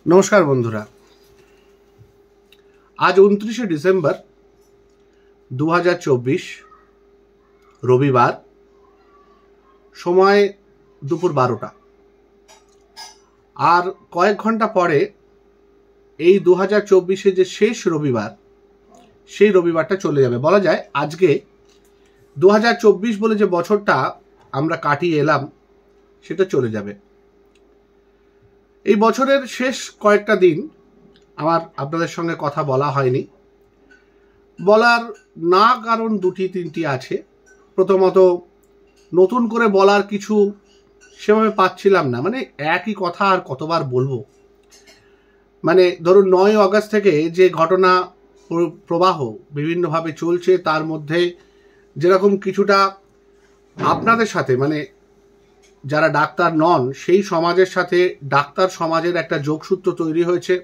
নমস্কার বন্ধুরা, আজ 29শে ডিসেম্বর 2024 রবিবার, সময় দুপুর 12টা। আর কয়েক ঘন্টা পরে এই 2024-এ যে শেষ রবিবার, সেই রবিবারটা চলে যাবে। বলা যায় আজকে 2024 বলে যে বছরটা আমরা কাটিয়ে এলাম সেটা চলে যাবে। এই বছরের শেষ কয়েকটা দিন আমার আপনাদের সঙ্গে কথা বলা হয়নি। বলার না কারণ দুটি তিনটি আছে। প্রথমত, নতুন করে বলার কিছু সেভাবে পাচ্ছিলাম না, মানে একই কথা আর কতবার বলবো। মানে ধরুন 9 আগস্ট থেকে যে ঘটনা প্রবাহ বিভিন্নভাবে চলছে, তার মধ্যে যেরকম কিছুটা আপনাদের সাথে, মানে যারা ডাক্তার নন সেই সমাজের সাথে ডাক্তার সমাজের একটা যোগসূত্র তৈরি হয়েছে,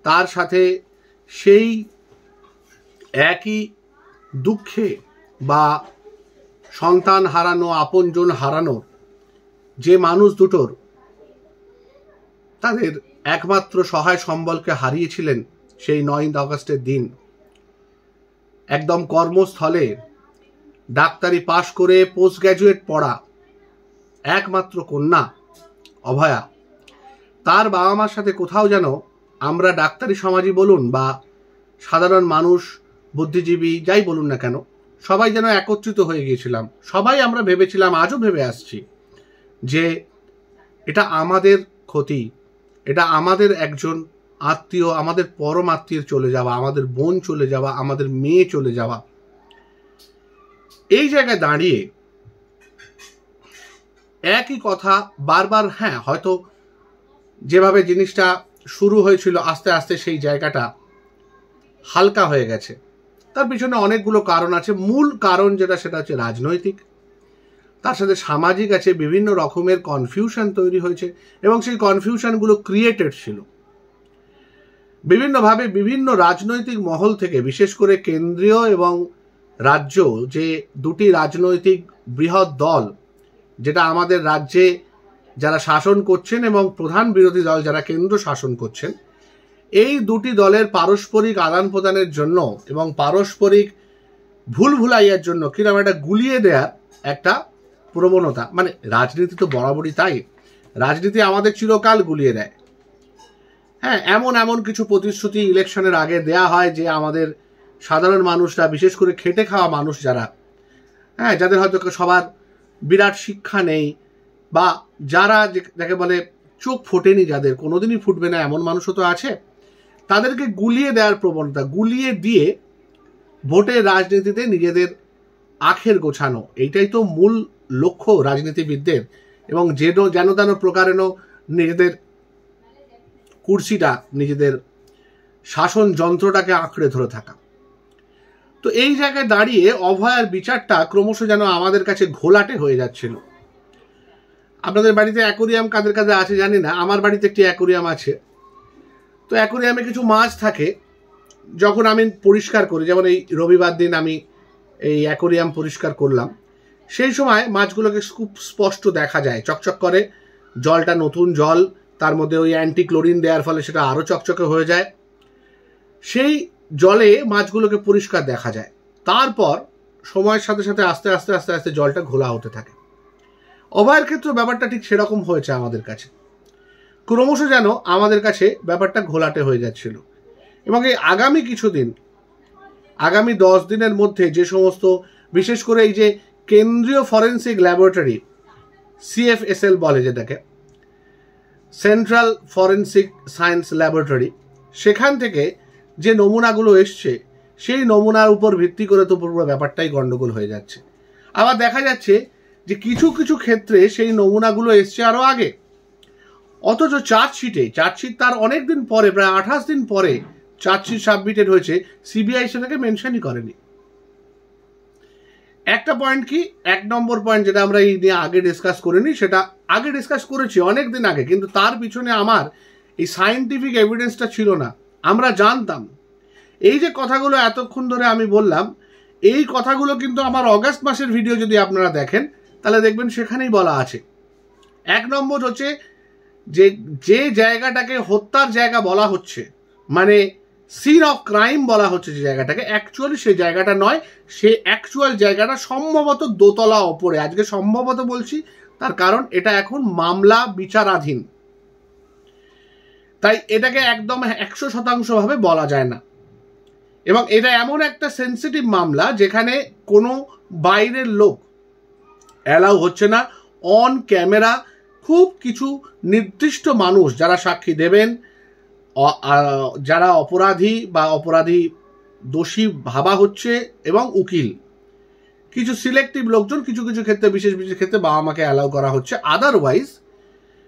তার সাথে সেই একই দুঃখে বা সন্তান হারানো, আপনজন হারানোর যে মানুষ দুটোর তাদের একমাত্র সহায় সম্বলকে হারিয়েছিলেন সেই 9 আগস্টের দিন, একদম কর্মস্থলে ডাক্তারি পাশ করে পোস্ট গ্র্যাজুয়েট পড়া একমাত্র কন্যা অভয়া, তার বাবা মার সাথে কোথাও যেন আমরা ডাক্তারি সমাজই বলুন বা সাধারণ মানুষ, বুদ্ধিজীবী যাই বলুন না কেন, সবাই যেন একত্রিত হয়ে গিয়েছিলাম। সবাই আমরা ভেবেছিলাম, আজও ভেবে আসছি, যে এটা আমাদের ক্ষতি, এটা আমাদের একজন আত্মীয়, আমাদের পরম আত্মীয় চলে যাওয়া, আমাদের বোন চলে যাওয়া, আমাদের মেয়ে চলে যাওয়া। এই জায়গায় দাঁড়িয়ে একই কথা বারবার, হ্যাঁ হয়তো যেভাবে জিনিসটা শুরু হয়েছিল আস্তে আস্তে সেই জায়গাটা হালকা হয়ে গেছে। তার পিছনে অনেকগুলো কারণ আছে। মূল কারণ যেটা, সেটা হচ্ছে রাজনৈতিক, তার সাথে সামাজিক আছে। বিভিন্ন রকমের কনফিউশন তৈরি হয়েছে এবং সেই কনফিউশনগুলো ক্রিয়েটেড ছিল বিভিন্নভাবে, বিভিন্ন রাজনৈতিক মহল থেকে। বিশেষ করে কেন্দ্রীয় এবং রাজ্য, যে দুটি রাজনৈতিক বৃহৎ দল যেটা আমাদের রাজ্যে যারা শাসন করছেন এবং প্রধান বিরোধী দল যারা কেন্দ্র শাসন করছেন, এই দুটি দলের পারস্পরিক আদান প্রদানের জন্য এবং পারস্পরিক ভুল ভুলাইয়ার জন্য কিরকম একটা গুলিয়ে দেওয়ার একটা প্রবণতা। মানে রাজনীতি তো বরাবরই তাই, রাজনীতি আমাদের চিরকাল গুলিয়ে দেয়। হ্যাঁ, এমন কিছু প্রতিশ্রুতি ইলেকশনের আগে দেয়া হয় যে আমাদের সাধারণ মানুষরা, বিশেষ করে খেটে খাওয়া মানুষ যারা, হ্যাঁ, যাদের হয়তো সবার বিরাট শিক্ষা নেই বা যারা যাকে বলে চোখ ফোটেনি, যাদের কোনোদিনই ফুটবে না এমন মানুষও তো আছে, তাদেরকে গুলিয়ে দেওয়ার প্রবণতা, গুলিয়ে দিয়ে ভোটের রাজনীতিতে নিজেদের আখের গোছানো, এইটাই তো মূল লক্ষ্য রাজনীতিবিদদের। এবং যেন তেন প্রকারেণ নিজেদের কুর্সিটা, নিজেদের শাসন যন্ত্রটাকে আঁকড়ে ধরে থাকা। তো এই জায়গায় দাঁড়িয়ে অভয়ার বিচারটা ক্রমশ যেন আমাদের কাছে ঘোলাটে হয়ে যাচ্ছিল। আপনাদের বাড়িতে অ্যাকোরিয়াম কাদের কাদের আছে জানি না, আমার বাড়িতে একটি অ্যাকোরিয়াম আছে। তো অ্যাকোরিয়ামে কিছু মাছ থাকে। যখন আমি পরিষ্কার করি, যেমন এই রবিবার দিন আমি এই অ্যাকোরিয়াম পরিষ্কার করলাম, সেই সময় মাছগুলোকে খুব স্পষ্ট দেখা যায়, চকচক করে। জলটা নতুন জল, তার মধ্যে ওই অ্যান্টি ক্লোরিন দেওয়ার ফলে সেটা আরও চকচকে হয়ে যায়। সেই জলে মাছগুলোকে পরিষ্কার দেখা যায়। তারপর সময়ের সাথে সাথে আস্তে আস্তে আস্তে আস্তে জলটা ঘোলা হতে থাকে। অভয়ের ক্ষেত্রে ব্যাপারটা ঠিক সেরকম হয়েছে আমাদের কাছে। ক্রমশ যেন আমাদের কাছে ব্যাপারটা ঘোলাটে হয়ে যাচ্ছিল। এবং এই আগামী কিছুদিন, আগামী 10 দিনের মধ্যে যে সমস্ত, বিশেষ করে এই যে কেন্দ্রীয় ফরেন্সিক ল্যাবরেটরি, CFSL বলে যেটাকে, সেন্ট্রাল ফরেন্সিক সায়েন্স ল্যাবরেটরি, সেখান থেকে যে নমুনাগুলো এসছে, সেই নমুনার উপর ভিত্তি করে তো পুরো ব্যাপারটাই গন্ডগোল হয়ে যাচ্ছে। আবার দেখা যাচ্ছে যে কিছু কিছু ক্ষেত্রে সেই নমুনাগুলো এসছে আরও আগে, অথচ চার্জশিট তার অনেক দিন পরে, প্রায় 28 দিন পরে চার্জশিট সাবমিটেড হয়েছে, সিবিআই সেটাকে মেনশনই করেনি। একটা পয়েন্ট কি, 1 নম্বর পয়েন্ট যেটা আমরা এই নিয়ে আগে ডিসকাস করিনি, সেটা আগে ডিসকাস করেছি অনেক দিন আগে, কিন্তু তার পিছনে আমার এই সায়েন্টিফিক এভিডেন্সটা ছিল না। আমরা জানতাম এই যে কথাগুলো এতক্ষণ ধরে আমি বললাম, এই কথাগুলো কিন্তু আমার অগাস্ট মাসের ভিডিও যদি আপনারা দেখেন তাহলে দেখবেন সেখানেই বলা আছে। 1 নম্বর হচ্ছে যে যে জায়গাটাকে হত্যার জায়গা বলা হচ্ছে, মানে সিন অফ ক্রাইম বলা হচ্ছে যে জায়গাটাকে, অ্যাকচুয়ালি সেই জায়গাটা নয়। সে অ্যাকচুয়াল জায়গাটা সম্ভবত দোতলা ওপরে। আজকে সম্ভবত বলছি, তার কারণ এটা এখন মামলা বিচারাধীন, তাই এটাকে একদম 100% ভাবে বলা যায় না। এবং এটা এমন একটা সেন্সিটিভ মামলা যেখানে কোনো বাইরের লোক অ্যালাউ হচ্ছে না। অন ক্যামেরা খুব কিছু নির্দিষ্ট মানুষ যারা সাক্ষী দেবেন, যারা অপরাধী বা অপরাধী দোষী ভাবা হচ্ছে, এবং উকিল, কিছু সিলেক্টিভ লোকজন কিছু কিছু ক্ষেত্রে, বিশেষ বিশেষ ক্ষেত্রে বাবা মাকে অ্যালাউ করা হচ্ছে। আদারওয়াইজ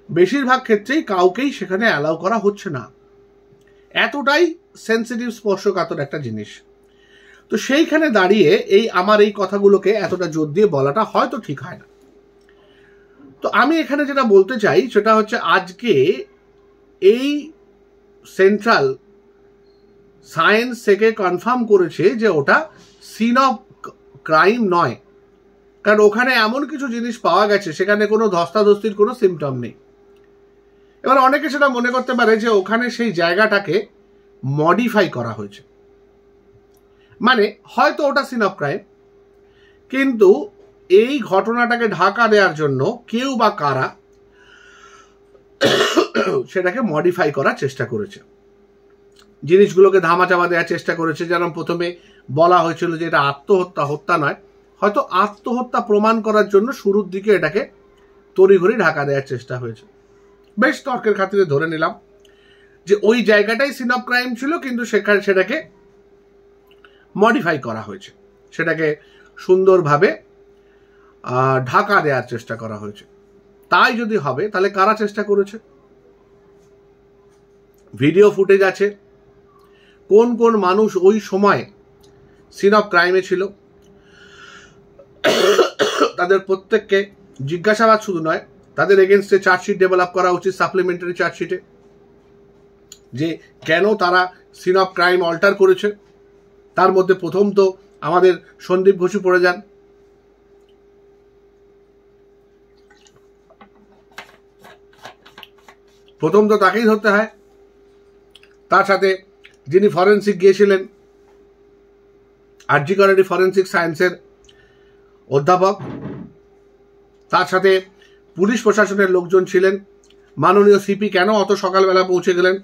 বেশিরভাগ ক্ষেত্রেই কাউকেই সেখানে অ্যালাউ করা হচ্ছে না। এতটাই সেন্সিটিভ, স্পর্শকাতর একটা জিনিস। তো সেইখানে দাঁড়িয়ে আমার এই কথাগুলোকে এতটা জোর দিয়ে বলাটা হয়তো ঠিক হয় না। তো আমি এখানে যেটা বলতে চাই সেটা হচ্ছে, আজকে এই সেন্ট্রাল সায়েন্স থেকে কনফার্ম করেছে যে ওটা সিন অফ ক্রাইম নয়, কারণ ওখানে এমন কিছু জিনিস পাওয়া গেছে সেখানে কোনো ধস্তাধস্তির কোনো সিমটম নেই। এবার অনেকে সেটা মনে করতে পারে যে ওখানে সেই জায়গাটাকে মডিফাই করা হয়েছে, মানে হয়তো ওটা সিন অফ ক্রাইম, কিন্তু এই ঘটনাটাকে ঢাকা দেওয়ার জন্য কেউ বা কারা সেটাকে মডিফাই করার চেষ্টা করেছে, জিনিসগুলোকে ধামাচাপা দেওয়ার চেষ্টা করেছে। যেমন প্রথমে বলা হয়েছিল যে এটা আত্মহত্যা, হত্যা নয়, হয়তো আত্মহত্যা প্রমাণ করার জন্য শুরুর দিকে এটাকে তড়িঘড়ি ঢাকা দেওয়ার চেষ্টা হয়েছে। বেশ তর্কের খাতিরে ধরে নিলাম যে ওই জায়গাটাই সিন অফ ক্রাইম ছিল, কিন্তু সেটাকে মডিফাই করা হয়েছে, সেটাকে সুন্দরভাবে ঢাকা দেওয়ার চেষ্টা করা হয়েছে। তাই যদি হবে তাহলে কারা চেষ্টা করেছে? ভিডিও ফুটেজ আছে, কোন কোন মানুষ ওই সময় সিন অফ ক্রাইমে ছিল, তাদের প্রত্যেককে জিজ্ঞাসাবাদ শুধু নয়, তাদের এগেনস্টে চার্জশিট ডেভেলপ করা উচিত, সাপ্লিমেন্টারি চার্জশিটে, যে কেন তারা সিন অফ ক্রাইম অল্টার করেছে। তার মধ্যে প্রথম তো আমাদের সন্দীপ ঘোষী পড়ে যান। প্রথম তো তাকেই ধরতে হয়, তার সাথে যিনি ফরেন্সিক গিয়েছিলেন, আরজি করের ফরেন্সিক সায়েন্সের অধ্যাপক, তার সাথে পুলিশ প্রশাসনের লোকজন ছিলেন। মাননীয় সিপি কেন অত সকালবেলা পৌঁছে গেলেন?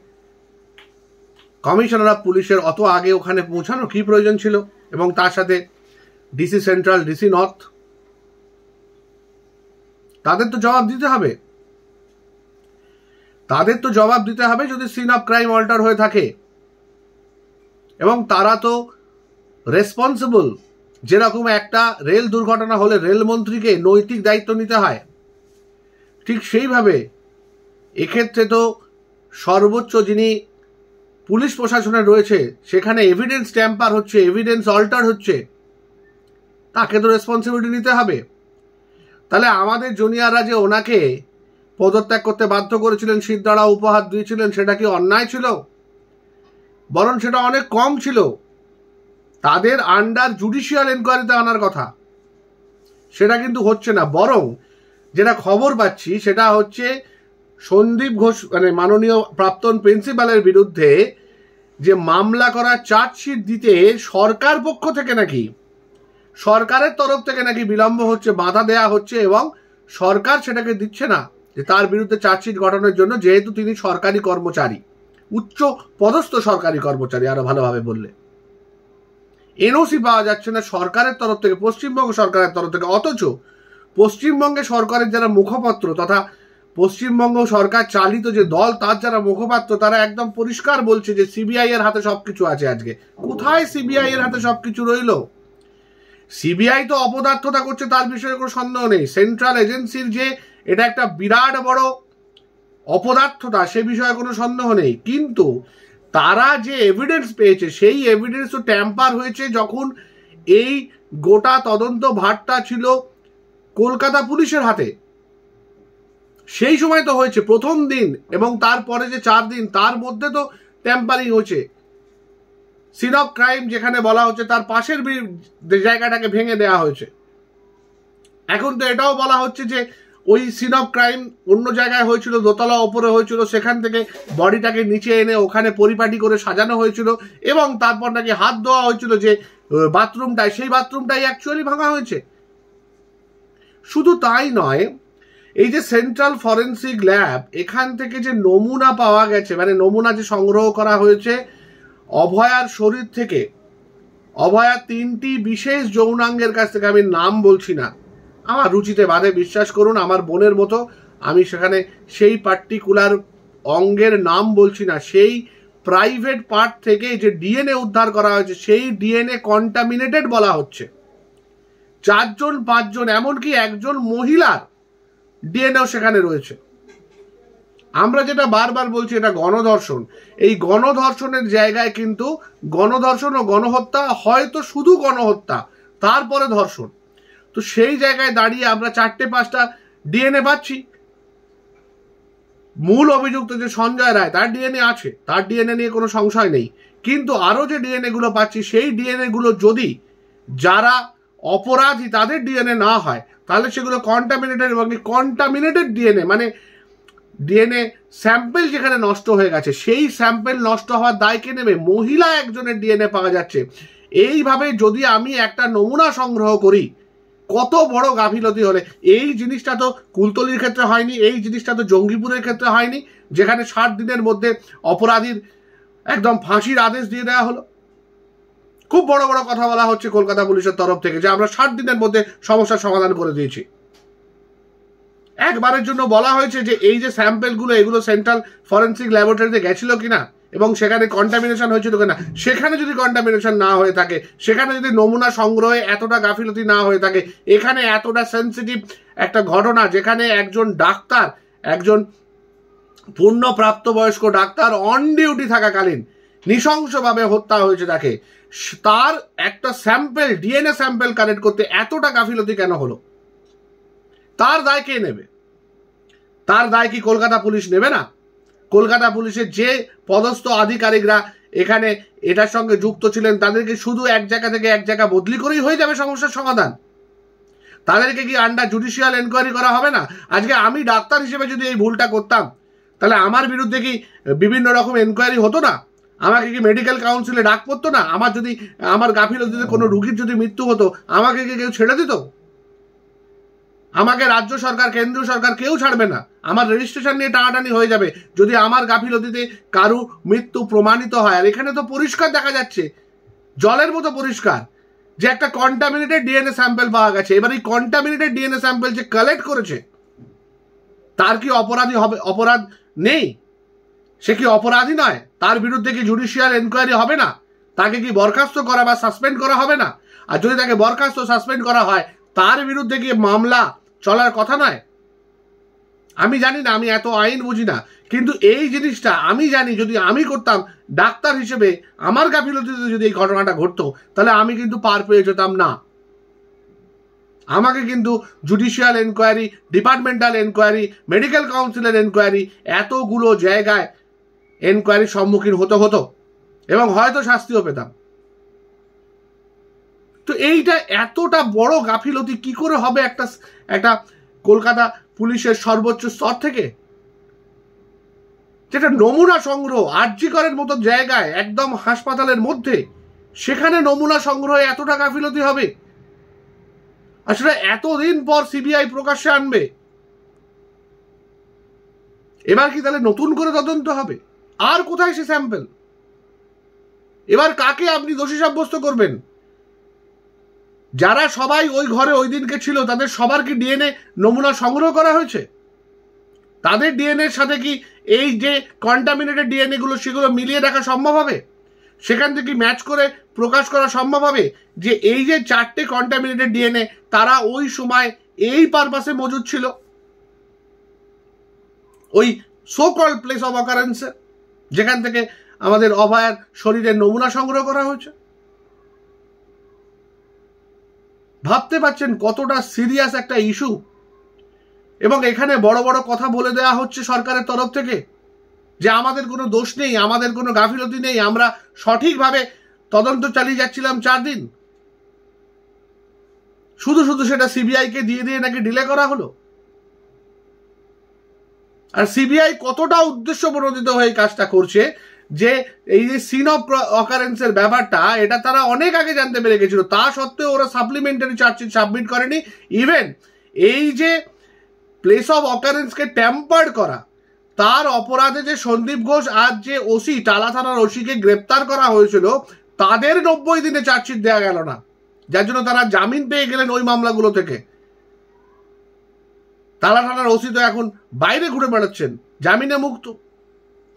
কমিশনার অফ পুলিশের অত আগে ওখানে পৌঁছানো কি প্রয়োজন ছিল? এবং তার সাথে ডিসি সেন্ট্রাল, ডিসি নর্থ, তাদের তো জবাব দিতে হবে। তাদের তো জবাব দিতে হবে যদি সিন অফ ক্রাইম অল্টার হয়ে থাকে, এবং তারা তো রেসপন্সিবল। যেরকম একটা রেল দুর্ঘটনা হলে রেলমন্ত্রীকে নৈতিক দায়িত্ব নিতে হয়, ঠিক সেইভাবে এক্ষেত্রে তো সর্বোচ্চ যিনি পুলিশ প্রশাসনে রয়েছে, সেখানে এভিডেন্স ট্যাম্পার হচ্ছে, এভিডেন্স অল্টার হচ্ছে, তাকে তো রেসপন্সিবিলিটি নিতে হবে। তাহলে আমাদের জুনিয়ররা যে ওনাকে পদত্যাগ করতে বাধ্য করেছিলেন, সিদ্ধারা উপহার দিয়েছিলেন, সেটা কি অন্যায় ছিল? বরং সেটা অনেক কম ছিল। তাদের আন্ডার জুডিশিয়াল এনকোয়ারিতে আনার কথা, সেটা কিন্তু হচ্ছে না। বরং যেটা খবর পাচ্ছি সেটা হচ্ছে সন্দীপ ঘোষ, মানে মাননীয় প্রাক্তন প্রিন্সিপালের বিরুদ্ধে যে মামলা করার চার্জশিট দিতে সরকার পক্ষ থেকে নাকি, সরকারের তরফ থেকে নাকি বিলম্ব হচ্ছে, বাধা দেয়া হচ্ছে, এবং সরকার সেটাকে দিচ্ছে না যে তার বিরুদ্ধে চার্জশিট গঠনের জন্য, যেহেতু তিনি সরকারি কর্মচারী, উচ্চ পদস্থ সরকারি কর্মচারী, আরো ভালোভাবে বললে। এনওসি পাওয়া যাচ্ছে না সরকারের তরফ থেকে, পশ্চিমবঙ্গ সরকারের তরফ থেকে। অথচ পশ্চিমবঙ্গে সরকারের যারা মুখপাত্র তথা পশ্চিমবঙ্গ সরকার চালিত যে দল, তার যারা মুখপাত্র, তারা একদম পরিষ্কার বলছে যে সিবিআই এর হাতে সবকিছু আছে। আজকে কোথায় সিবিআই এর হাতে সবকিছু রইল? সিবিআই তো অপদার্থতা করছে, তার বিষয়ে কোনো সন্দেহ নেই। সেন্ট্রাল এজেন্সির যে এটা একটা বিরাট বড় অপদার্থতা, সে বিষয়ে কোনো সন্দেহ নেই। কিন্তু তারা যে এভিডেন্স পেয়েছে, সেই এভিডেন্স তো ট্যাম্পার হয়েছে যখন এই গোটা তদন্ত ভারটা ছিল কলকাতা পুলিশের হাতে। সেই সময় তো হয়েছে প্রথম দিন, এবং তারপরে যে 4 দিন, তার মধ্যে তো ট্যাম্পারিং হয়েছে। সিন অফ ক্রাইম যেখানে বলা হচ্ছে, তার পাশের জায়গাটাকে ভেঙে দেওয়া হয়েছে। এখন তো এটাও বলা হচ্ছে যে ওই সিন অফ ক্রাইম অন্য জায়গায় হয়েছিল, দোতলা ওপরে হয়েছিল, সেখান থেকে বডিটাকে নিচে এনে ওখানে পরিপাটি করে সাজানো হয়েছিল, এবং তারপর নাকি হাত ধোয়া হয়েছিল যে বাথরুমটাই, সেই বাথরুমটাই অ্যাকচুয়ালি ভাঙা হয়েছে। শুধু তাই নয়, এই যে সেন্ট্রাল ফরেন্সিক ল্যাব, এখান থেকে যে নমুনা পাওয়া গেছে, মানে নমুনা যে সংগ্রহ করা হয়েছে অভয়ার শরীর থেকে, অভয়ার 3টি বিশেষ যৌনাঙ্গের কাছ থেকে, আমি নাম বলছি না, আমার রুচিতে বাদে, বিশ্বাস করুন, আমার বোনের মতো আমি সেখানে সেই পার্টিকুলার অঙ্গের নাম বলছি না, সেই প্রাইভেট পার্ট থেকে যে ডিএনএ উদ্ধার করা হয়েছে, সেই ডিএনএ কন্টামিনেটেড বলা হচ্ছে। 4 জন 5 জন, এমনকি একজন মহিলার ডিএনএও সেখানে রয়েছে। আমরা যেটা বারবার বলছি, এটা গণধর্ষণ। এই গণধর্ষণের জায়গায় কিন্তু গণধর্ষণ ও গণহত্যা, হয়তো শুধু গণহত্যা তারপরে ধর্ষণ, তো সেই জায়গায় দাঁড়িয়ে আমরা 4-5টা ডিএনএ পাচ্ছি। মূল অভিযুক্ত যে সঞ্জয় রায়, তার ডিএনএ আছে, তার ডিএনএ নিয়ে কোনো সংশয় নেই, কিন্তু আরো যে ডিএনএ গুলো পাচ্ছি, সেই ডিএনএ গুলো যদি যারা অপরাধী তাদের ডিএনএ না হয়, তাহলে সেগুলো কন্টামিনেটেড, এবং কন্টামিনেটেড ডিএনএ মানে ডিএনএ স্যাম্পেল যেখানে নষ্ট হয়ে গেছে, সেই স্যাম্পেল নষ্ট হওয়ার দায় কে নেবে? মহিলা একজনের ডিএনএ পাওয়া যাচ্ছে। এইভাবে যদি আমি একটা নমুনা সংগ্রহ করি, কত বড় গাফিলতি হলে! এই জিনিসটা তো কুলতলির ক্ষেত্রে হয়নি, এই জিনিসটা তো জঙ্গিপুরের ক্ষেত্রে হয়নি, যেখানে 60 দিনের মধ্যে অপরাধীর একদম ফাঁসির আদেশ দিয়ে দেওয়া হলো। খুব বড় বড় কথা বলা হচ্ছে কলকাতা পুলিশের তরফ থেকে যে আমরা 60 দিনের মধ্যে সমস্যার সমাধান করে দিয়েছি। একবারের জন্য বলা হয়েছে যে এই যে স্যাম্পেলগুলো, এগুলো সেন্ট্রাল ফরেন্সিক ল্যাবরেটরিতে গেছিল কিনা এবং সেখানে কন্টামিনেশন হয়েছিল কিনা। সেখানে যদি কন্টামিনেশন না হয়ে থাকে, সেখানে যদি নমুনা সংগ্রহে এতটা গাফিলতি না হয়ে থাকে, এখানে এতটা সেন্সিটিভ একটা ঘটনা, যেখানে একজন ডাক্তার, একজন পূর্ণ প্রাপ্তবয়স্ক ডাক্তার অন ডিউটি থাকাকালীন নৃশংসভাবে হত্যা হয়েছে তাকে, তার একটা স্যাম্পেল, ডিএনএ স্যাম্পেল কালেক্ট করতে এতটা গাফিলতি কেন হলো? তার দায় কে নেবে? তার দায় কি কলকাতা পুলিশ নেবে না? কলকাতা পুলিশের যে পদস্থ আধিকারিকরা এখানে এটার সঙ্গে যুক্ত ছিলেন, তাদেরকে শুধু এক জায়গা থেকে এক জায়গা বদলি করেই হয়ে যাবে সমস্যার সমাধান? তাদেরকে কি আন্ডার জুডিশিয়াল এনকোয়ারি করা হবে না? আজকে আমি ডাক্তার হিসেবে যদি এই ভুলটা করতাম, তাহলে আমার বিরুদ্ধে কি বিভিন্ন রকম এনকোয়ারি হতো না? আমাকে কি মেডিকেল কাউন্সিলে ডাক পড়তো না? আমার যদি, আমার গাফিলতিতে কোনো রুগীর যদি মৃত্যু হতো, আমাকে কি কেউ ছেড়ে দিত? আমাকে রাজ্য সরকার, কেন্দ্রীয় সরকার কেউ ছাড়বে না। আমার রেজিস্ট্রেশন নিয়ে টানাটানি হয়ে যাবে যদি আমার গাফিলতিতে কারু মৃত্যু প্রমাণিত হয়। আর এখানে তো পরিষ্কার দেখা যাচ্ছে, জলের মতো পরিষ্কার, যে একটা কন্টামিনেটেড ডিএনএ স্যাম্পেল পাওয়া গেছে। এবার এই কন্টামিনেটেড ডিএনএ স্যাম্পেল যে কালেক্ট করেছে, তার কি অপরাধী হবে? অপরাধ নেই, সে কি অপরাধী নয়? তার বিরুদ্ধে কি জুডিশিয়াল এনকোয়ারি হবে না? তাকে কি বরখাস্ত করা বা সাসপেন্ড করা হবে না? আর যদি তাকে বরখাস্ত, সাসপেন্ড করা হয়, তার বিরুদ্ধে কি মামলা চলার কথা নয়? আমি জানি না, আমি এত আইন বুঝি না, কিন্তু এই জিনিসটা আমি জানি, যদি আমি করতাম ডাক্তার হিসেবে, আমার গাফিলতিতে যদি এই ঘটনাটা ঘটতো, তাহলে আমি কিন্তু পার পেয়ে যেতাম না। আমাকে কিন্তু judicial enquiry, departmental enquiry, medical কাউন্সিলের এনকোয়ারি, এতগুলো জায়গায় এনকোয়ারির সম্মুখীন হতে হতো, এবং হয়তো শাস্তিও পেতাম। তো এইটা এতটা বড় গাফিলতি কি করে হবে একটা কলকাতা পুলিশের সর্বোচ্চ স্তর থেকে? যেটা নমুনা সংগ্রহ, আরজি করের মতো জায়গায়, একদম হাসপাতালের মধ্যে, সেখানে নমুনা সংগ্রহে এতটা গাফিলতি হবে? আসলে এতদিন পর সিবিআই প্রকাশ্যে আনবে, এবার কি তাহলে নতুন করে তদন্ত হবে? আর কোথায় সে স্যাম্পেল? এবার কাকে আপনি দোষী সাব্যস্ত করবেন? যারা সবাই ওই ঘরে ওই দিনকে ছিল, তাদের সবার কি ডিএনএ নমুনা সংগ্রহ করা হয়েছে? তাদের ডিএনএ এর সাথে কি এই যে কন্টামিনেটেড ডিএনএ গুলো, সেগুলো মিলিয়ে দেখা সম্ভব হবে? সেখান থেকে ম্যাচ করে প্রকাশ করা সম্ভব হবে যে এই যে 4টে কন্টামিনেটেড ডিএনএ, তারা ওই সময় এই পারপাসে মজুদ ছিল, ওই সো কল্ড প্লেস অফ অকারেন্সে, যেখান থেকে আমাদের অভয়ার শরীরের নমুনা সংগ্রহ করা হয়েছে? ভাবতে পারছেন কতটা সিরিয়াস একটা ইস্যু? এবং এখানে বড় বড় কথা বলে দেওয়া হচ্ছে সরকারের তরফ থেকে যে আমাদের কোনো দোষ নেই, আমাদের কোনো গাফিলতি নেই, আমরা সঠিকভাবে তদন্ত চালিয়ে যাচ্ছিলাম 4 দিন। শুধু শুধু সেটা সিবিআই কে দিয়ে নাকি ডিলে করা হলো। আর সিবিআই কতটা উদ্দেশ্য প্রণোদিত হয়ে কাজটা করছে যে এই যে সিন অফ অকারেন্সের ব্যাপারটা, এটা তারা অনেক আগে জানতে পেরে গেছিল, তা সত্ত্বেও ওরা সাপ্লিমেন্টারি চার্জশিট সাবমিট করেনি। ইভেন এই যে প্লেস অফ অকারেন্সকে ট্যাম্পার্ড করা, তার অপরাধে যে সন্দীপ ঘোষ আজ যে ওসি, টালা থানার ওসিকে গ্রেপ্তার করা হয়েছিল, তাদের 90 দিনে চার্জশিট দেওয়া গেল না, যার জন্য তারা জামিন পেয়ে গেলেন ওই মামলাগুলো থেকে। টালা থানার ওসি তো এখন বাইরে ঘুরে বেড়াচ্ছেন, জামিনে মুক্ত।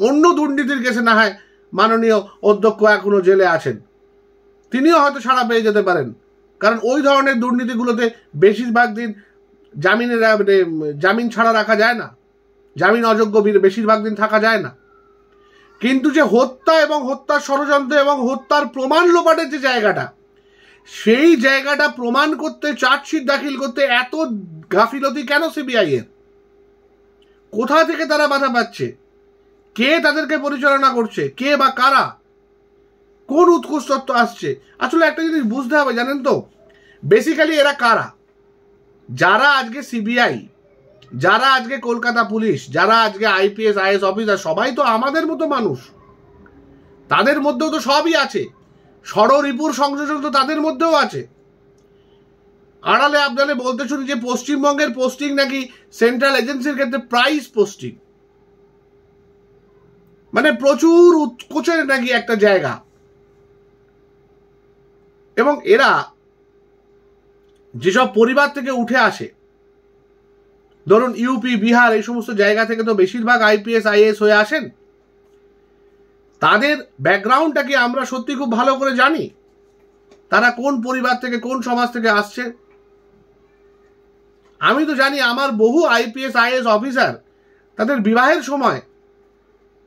অন্য দুর্নীতির কেসে না হয় মাননীয় অধ্যক্ষ এখনো জেলে আছেন, তিনিও হয়তো ছাড়া পেয়ে যেতে পারেন, কারণ ওই ধরনের দুর্নীতিগুলোতে বেশিরভাগ দিন জামিন ছাড়া রাখা যায় না, জামিন অযোগ্য বেশিরভাগ দিন থাকা যায় না। কিন্তু যে হত্যা এবং হত্যার ষড়যন্ত্র এবং হত্যার প্রমাণ লোপাটের যে জায়গাটা, সেই জায়গাটা প্রমাণ করতে চার্জশিট দাখিল করতে এত গাফিলতি কেন সিবিআই এর? কোথা থেকে তারা বাধা পাচ্ছে? কে তাদেরকে পরিচালনা করছে? কে বা কারা? কোন উৎকোষ তত্ত্ব আসছে? আসলে একটা জিনিস বুঝতে হবে, জানেন তো, বেসিক্যালি এরা কারা? যারা আজকে সিবিআই, যারা আজকে কলকাতা পুলিশ, যারা আজকে আইপিএস আইএস অফিসার, সবাই তো আমাদের মতো মানুষ। তাদের মধ্যেও তো সবই আছে, ষড়রিপুর সংযোজন তো তাদের মধ্যেও আছে। আড়ালে আবডালে বলতে শুনি যে পশ্চিমবঙ্গের পোস্টিং নাকি সেন্ট্রাল এজেন্সির ক্ষেত্রে প্রাইস পোস্টিং, মানে প্রচুর উৎকোচের নাকি একটা জায়গা। এবং এরা যেসব পরিবার থেকে উঠে আসে, ধরুন ইউপি, বিহার, এই সমস্ত জায়গা থেকে তো বেশিরভাগ আইপিএস আইএস হয়ে আসেন। তাদের ব্যাকগ্রাউন্ডটা কি আমরা সত্যি খুব ভালো করে জানি? তারা কোন পরিবার থেকে, কোন সমাজ থেকে আসছে? আমি তো জানি আমার বহু আইপিএস আইএস অফিসার, তাদের বিবাহের সময়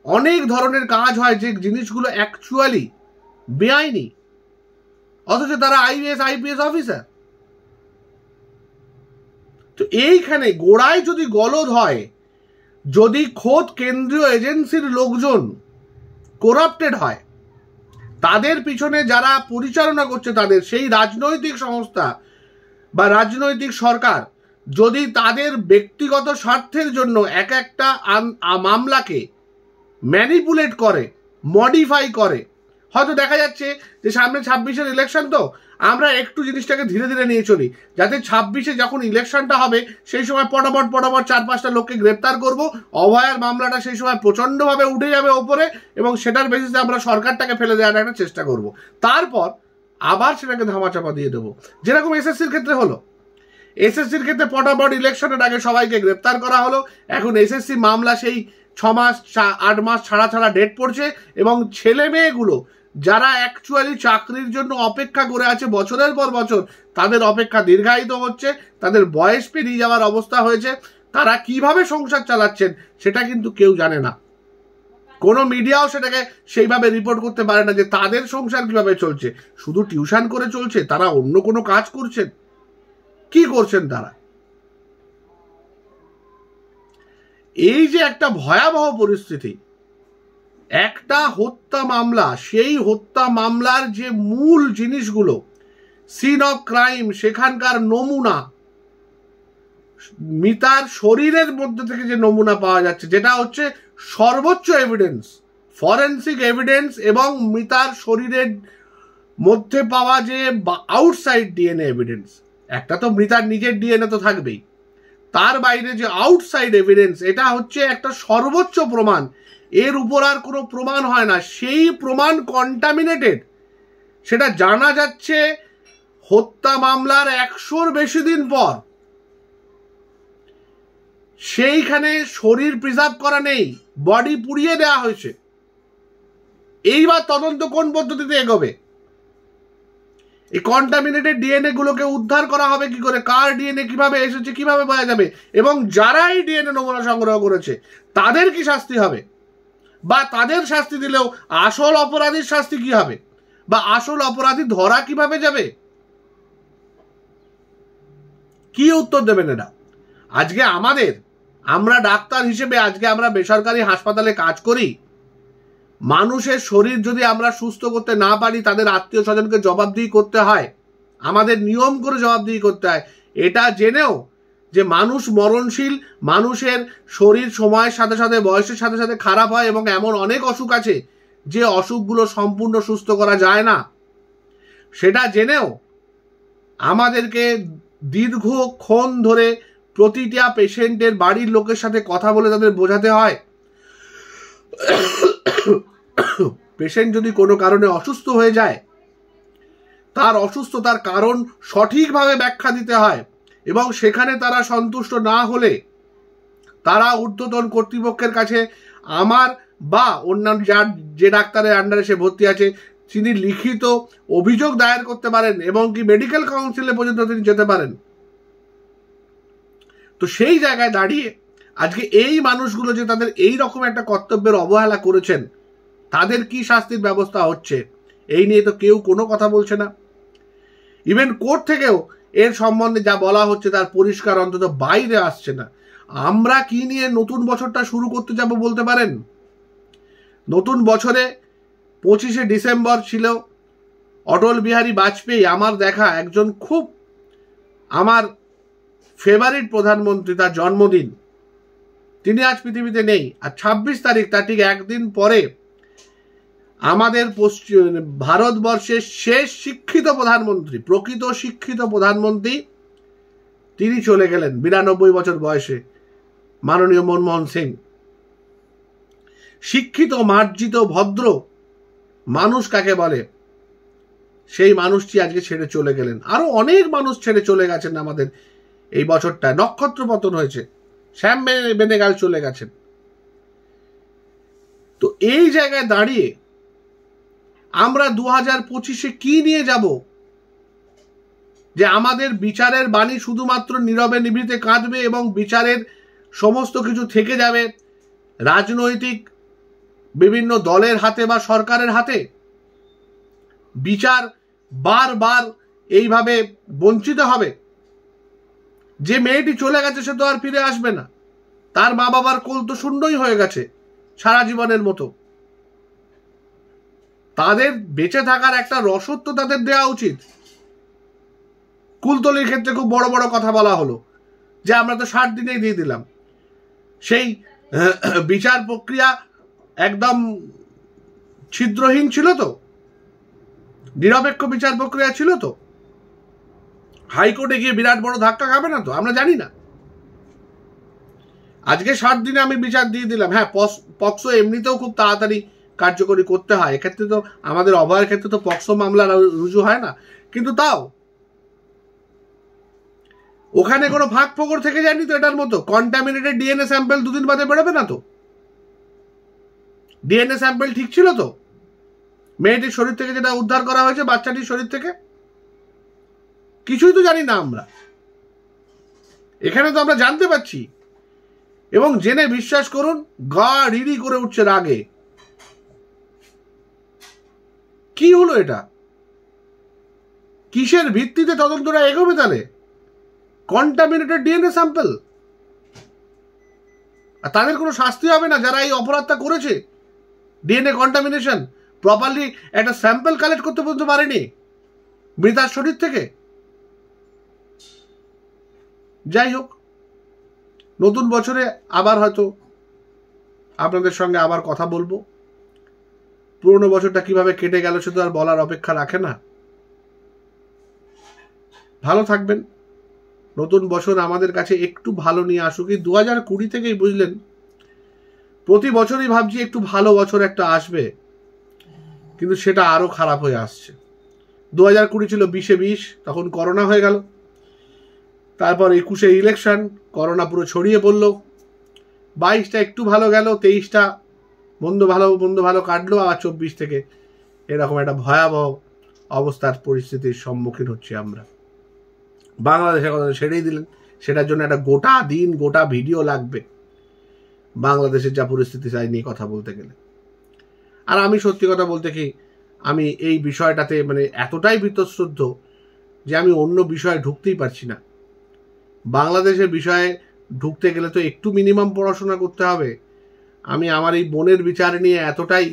অনেক ধরনের কাজ হয় যে জিনিসগুলো অ্যাকচুয়ালি বেআইনি, অথচ তারা আইপিএস অফিসার। তো এইখানে গোড়ায় যদি গলদ হয়, যদি খোদ কেন্দ্রীয় এজেন্সির লোকজন করাপ্টেড হয়, তাদের পিছনে যারা পরিচালনা করছে, তাদের সেই রাজনৈতিক সংস্থা বা রাজনৈতিক সরকার যদি তাদের ব্যক্তিগত স্বার্থের জন্য এক একটা মামলাকে ম্যানিপুলেট করে, মডিফাই করে, হয়তো দেখা যাচ্ছে যে সামনে 26-এর ইলেকশন, তো আমরা একটু জিনিসটাকে ধীরে ধীরে নিয়ে চলি, যাতে 26-এ যখন ইলেকশনটা হবে সেই সময় পটাপট 4-5টা লোককে গ্রেপ্তার করব, অভয়ার মামলাটা সেই সময় প্রচণ্ডভাবে উঠে যাবে ওপরে, এবং সেটার বেসিসে আমরা সরকারটাকে ফেলে দেওয়ার একটা চেষ্টা করব। তারপর আবার সেটাকে ধামাচাপা দিয়ে দেবো, যেরকম এসএসসির ক্ষেত্রে হলো। এসএসসির ক্ষেত্রে পটাপট ইলেকশনের আগে সবাইকে গ্রেপ্তার করা হলো। এখন এসএসসি মামলা সেই 6 মাস 8 মাস ছাড়া ডেট পড়ছে, এবং ছেলে মেয়েগুলো যারা অ্যাকচুয়ালি চাকরির জন্য অপেক্ষা করে আছে বছরের পর বছর, তাদের অপেক্ষা দীর্ঘায়িত হচ্ছে, তাদের বয়স পেরিয়ে যাওয়ার অবস্থা হয়েছে। তারা কিভাবে সংসার চালাচ্ছেন সেটা কিন্তু কেউ জানে না, কোনো মিডিয়াও সেটাকে সেইভাবে রিপোর্ট করতে পারে না যে তাদের সংসার কিভাবে চলছে। শুধু টিউশন করে চলছে, তারা অন্য কোনো কাজ করছেন? কি করছেন তারা? এই যে একটা ভয়াবহ পরিস্থিতি, একটা হত্যা মামলা, সেই হত্যা মামলার যে মূল জিনিসগুলো, সিন অফ ক্রাইম, সেখানকার নমুনা, মিতার শরীরের মধ্যে থেকে যে নমুনা পাওয়া যাচ্ছে, যেটা হচ্ছে সর্বোচ্চ এভিডেন্স, ফরেন্সিক এভিডেন্স, এবং মিতার শরীরের মধ্যে পাওয়া যে আউটসাইড ডিএনএ এভিডেন্স, একটা তো মৃতার নিজের ডিএনএ তো থাকবেই, তার বাইরে যে আউটসাইড এভিডেন্স, এটা হচ্ছে একটা সর্বোচ্চ প্রমাণ। এর উপর আর কোনো প্রমাণ হয় না। সেই প্রমাণ কন্টামিনেটেড, সেটা জানা যাচ্ছে হত্যা মামলার 100-র বেশি দিন পর। সেইখানে শরীর প্রিজার্ভ করা নেই, বডি পুড়িয়ে দেওয়া হয়েছে। এইবার তদন্ত কোন পদ্ধতিতে এগোবে? এই কন্টামিনেটেড ডিএনএ গুলোকে উদ্ধার করা হবে কি করে? কার ডিএনএ কিভাবে এসেছে কিভাবে বোঝা যাবে? এবং যারা এই ডিএনএ নমুনা সংগ্রহ করেছে তাদের কি শাস্তি হবে? বা তাদের শাস্তি দিলেও আসল অপরাধীর শাস্তি কি হবে? বা আসল অপরাধী ধরা কিভাবে যাবে? কি উত্তর দেবেন এরা? আজকে আমরা ডাক্তার হিসেবে আজকে আমরা বেসরকারি হাসপাতালে কাজ করি। মানুষের শরীর যদি আমরা সুস্থ করতে না পারি, তাদের আত্মীয় স্বজনকে জবাবদিহি করতে হয়, আমাদের নিয়ম করে জবাবদিহি করতে হয়। এটা জেনেও যে মানুষ মরণশীল, মানুষের শরীর সময়ের সাথে সাথে বয়সের সাথে সাথে খারাপ হয় এবং এমন অনেক অসুখ আছে যে অসুখগুলো সম্পূর্ণ সুস্থ করা যায় না, সেটা জেনেও আমাদেরকে দীর্ঘক্ষণ ধরে প্রতিটা পেশেন্টের বাড়ির লোকের সাথে কথা বলে তাদের বোঝাতে হয়। পেশেন্ট যদি কোনো কারণে অসুস্থ হয়ে যায়, তার অসুস্থতার কারণ সঠিকভাবে ব্যাখ্যা দিতে হয় এবং সেখানে তারা সন্তুষ্ট না হলে তারা ঊর্ধ্বতন কর্তৃপক্ষের কাছে আমার বা অন্যান্য যে ডাক্তারের আন্ডারে সে ভর্তি আছে তিনি লিখিত অভিযোগ দায়ের করতে পারেন এবং কি মেডিকেল কাউন্সিলে পর্যন্ত তিনি যেতে পারেন। তো সেই জায়গায় দাঁড়িয়ে আজকে এই মানুষগুলো যে তাদের এই রকম একটা কর্তব্যের অবহেলা করেছেন, তাদের কি শাস্তির ব্যবস্থা হচ্ছে এই নিয়ে তো কেউ কোনো কথা বলছে না। ইভেন কোর্ট থেকেও এর সম্বন্ধে যা বলা হচ্ছে তার পরিষ্কার অন্তত বাইরে আসছে না। আমরা কি নিয়ে নতুন বছরটা শুরু করতে যাব বলতে পারেন? নতুন বছরে 25শে ডিসেম্বর ছিল অটল বিহারী বাজপেয়ী, আমার দেখা একজন খুব আমার ফেভারিট প্রধানমন্ত্রী, তার জন্মদিন। তিনি আজ পৃথিবীতে নেই। আর 26 তারিখ, তার ঠিক একদিন পরে আমাদের ভারতবর্ষের শেষ শিক্ষিত প্রধানমন্ত্রী, প্রকৃত শিক্ষিত প্রধানমন্ত্রী, তিনি চলে গেলেন 92 বছর বয়সে, মাননীয় মনমোহন সিং। শিক্ষিত, মার্জিত, ভদ্র মানুষ কাকে বলে, সেই মানুষটি আজকে ছেড়ে চলে গেলেন। আরো অনেক মানুষ ছেড়ে চলে গেছেন আমাদের এই বছরটা। নক্ষত্র পতন হয়েছে, শ্যাম বেনেগাল চলে গেছেন। তো এই জায়গায় দাঁড়িয়ে আমরা 2025-এ কি নিয়ে যাব? যে আমাদের বিচারের বাণী শুধুমাত্র নীরবে নিভৃতে কাঁদবে এবং বিচারের সমস্ত কিছু থেকে যাবে রাজনৈতিক বিভিন্ন দলের হাতে বা সরকারের হাতে? বিচার বারবার এইভাবে বঞ্চিত হবে? যে মেয়েটি চলে গেছে সে তো আর ফিরে আসবে না, তার মা বাবার কোল তো শূন্যই হয়ে গেছে সারা জীবনের মতো। তাদের বেঁচে থাকার একটা রসদ তো তাদের দেওয়া উচিত। কুলতলির ক্ষেত্রে খুব বড় বড় কথা বলা হলো যে আমরা তো 60 দিনেই দিয়ে দিলাম। সেই বিচার প্রক্রিয়া একদম ছিদ্রহীন ছিল তো, নিরপেক্ষ বিচার প্রক্রিয়া ছিল তো, হাইকোর্টে গিয়ে বিরাট বড় ধাক্কা খাবে না তো? আমরা জানি না। আজকে 60 দিনে আমি বিচার দিয়ে দিলাম। হ্যাঁ, পক্সো এমনিতেও খুব তাড়াতাড়ি কার্যকরী করতে হয়, এক্ষেত্রে তো আমাদের অভয়ের ক্ষেত্রে তো পক্সো মামলা রুজু হয় না, কিন্তু তাও ওখানে কোনো ফাঁক ফোকর থেকে যায়নি তো এটার মতো। কন্টামিনেটেড ডিএনএ স্যাম্পল 2 দিন বাদে বেরোবে না তো? ডিএনএ স্যাম্পল ঠিক ছিল তো মেয়েটির শরীর থেকে, যেটা উদ্ধার করা হয়েছে বাচ্চাটির শরীর থেকে? কিছুই তো জানি না আমরা। এখানে তো আমরা জানতে পারছি এবং জেনে বিশ্বাস করুন গা রিরি করে উঠছে রাগে। কি হলো এটা? কিসের ভিত্তিতে তদন্তটা এগোবে তাহলে? কন্টামিনেটেড ডিএনএ স্যাম্পল, আর তাদের কোনো শাস্তি হবে না যারা এই অপরাধটা করেছে? ডিএনএ কন্টামিনেশন, প্রপারলি একটা স্যাম্পল কালেক্ট করতে পর্যন্ত পারেনি মৃতার শরীর থেকে। যাই হোক, নতুন বছরে আবার হয়তো আপনাদের সঙ্গে আবার কথা বলবো। পুরনো বছরটা কিভাবে কেটে গেল সে তো আর বলার অপেক্ষা রাখে না। ভালো থাকবেন। নতুন বছর আমাদের কাছে একটু ভালো নিয়ে আসুক। এই 2020 থেকেই বুঝলেন প্রতি বছরই ভাবছি একটু ভালো বছর একটা আসবে, কিন্তু সেটা আরো খারাপ হয়ে আসছে। 2020 ছিল 20-20, তখন করোনা হয়ে গেল। তারপর 21-এ ইলেকশন, করোনা পুরো ছড়িয়ে পড়লো। 22টা একটু ভালো গেল, 23টা মন্দ ভালো কাটলো। আর 24 থেকে এরকম একটা ভয়াবহ অবস্থার পরিস্থিতির সম্মুখীন হচ্ছি আমরা। বাংলাদেশের কথা ছেড়েই দিলেন, সেটার জন্য একটা গোটা দিন গোটা ভিডিও লাগবে বাংলাদেশের যা পরিস্থিতি চাই নিয়ে কথা বলতে গেলে। আর আমি সত্যি কথা বলতে কি, আমি এই বিষয়টাতে মানে এতটাই বীতশ্রদ্ধ যে আমি অন্য বিষয়ে ঢুকতেই পারছি না। বাংলাদেশের বিষয়ে ঢুকতে গেলে তো একটু মিনিমাম পড়াশোনা করতে হবে। আমি আমার এই বোনের বিচার নিয়ে এতটাই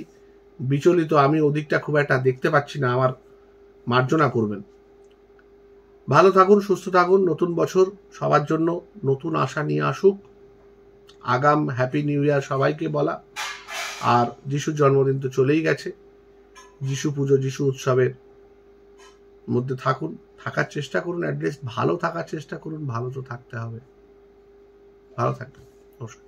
বিচলিত, আমি ওদিকটা খুব একটা দেখতে পাচ্ছি না। আমার মার্জনা করবেন। ভালো থাকুন, সুস্থ থাকুন। নতুন বছর সবার জন্য নতুন আশা নিয়ে আসুক। আগাম হ্যাপি নিউ ইয়ার সবাইকে বলা। আর যিশুর জন্মদিন তো চলেই গেছে। যিশু পুজো, যিশু উৎসবের মধ্যে থাকুন, থাকার চেষ্টা করুন, অ্যাটলিস্ট ভালো থাকার চেষ্টা করুন। ভালো তো থাকতে হবে। ভালো থাকবেন। নমস্কার।